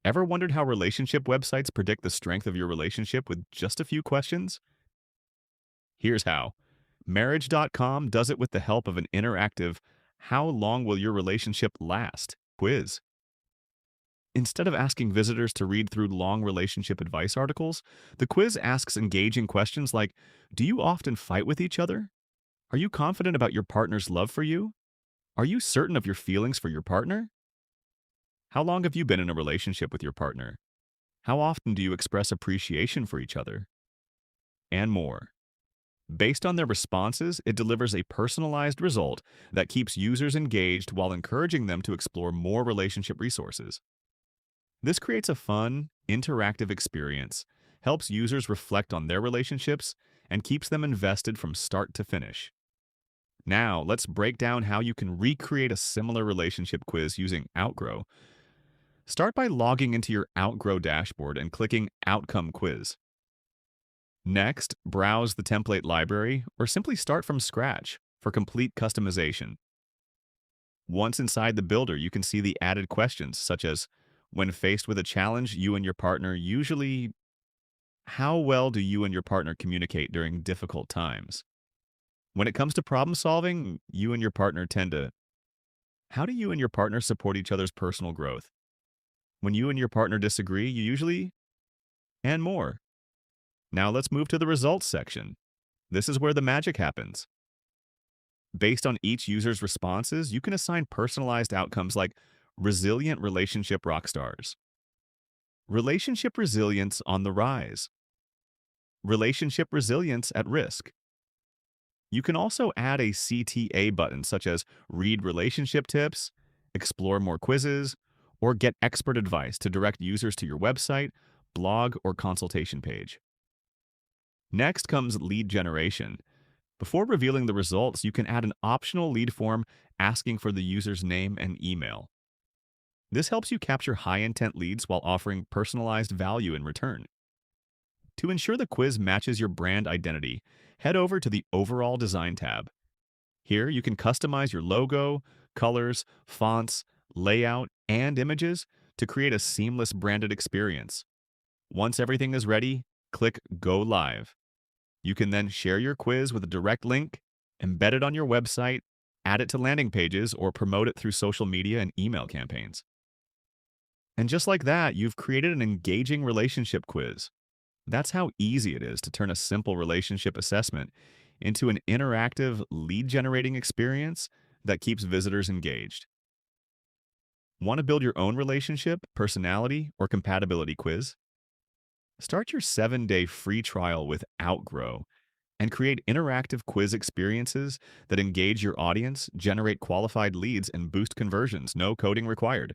Ever wondered how relationship websites predict the strength of your relationship with just a few questions? Here's how. Marriage.com does it with the help of an interactive "How long will your relationship last?" quiz. Instead of asking visitors to read through long relationship advice articles, the quiz asks engaging questions like, do you often fight with each other? Are you confident about your partner's love for you? Are you certain of your feelings for your partner? How long have you been in a relationship with your partner? How often do you express appreciation for each other? And more. Based on their responses, it delivers a personalized result that keeps users engaged while encouraging them to explore more relationship resources. This creates a fun, interactive experience, helps users reflect on their relationships, and keeps them invested from start to finish. Now, let's break down how you can recreate a similar relationship quiz using Outgrow. Start by logging into your Outgrow dashboard and clicking Outcome Quiz. Next, browse the template library or simply start from scratch for complete customization. Once inside the builder, you can see the added questions such as, when faced with a challenge, you and your partner usually, how well do you and your partner communicate during difficult times? When it comes to problem solving, you and your partner tend to, how do you and your partner support each other's personal growth? When you and your partner disagree, you usually, and more. Now let's move to the results section. This is where the magic happens. Based on each user's responses, you can assign personalized outcomes like resilient relationship rock stars, relationship resilience on the rise, relationship resilience at risk. You can also add a CTA button such as read relationship tips, explore more quizzes, or get expert advice to direct users to your website, blog, or consultation page. Next comes lead generation. Before revealing the results, you can add an optional lead form asking for the user's name and email. This helps you capture high-intent leads while offering personalized value in return. To ensure the quiz matches your brand identity, head over to the Overall Design tab. Here, you can customize your logo, colors, fonts, layout, and images to create a seamless branded experience. Once everything is ready, click Go Live. You can then share your quiz with a direct link, embed it on your website, add it to landing pages, or promote it through social media and email campaigns. And just like that, you've created an engaging relationship quiz. That's how easy it is to turn a simple relationship assessment into an interactive, lead-generating experience that keeps visitors engaged. Want to build your own relationship, personality, or compatibility quiz? Start your 7-day free trial with Outgrow and create interactive quiz experiences that engage your audience, generate qualified leads, and boost conversions, no coding required.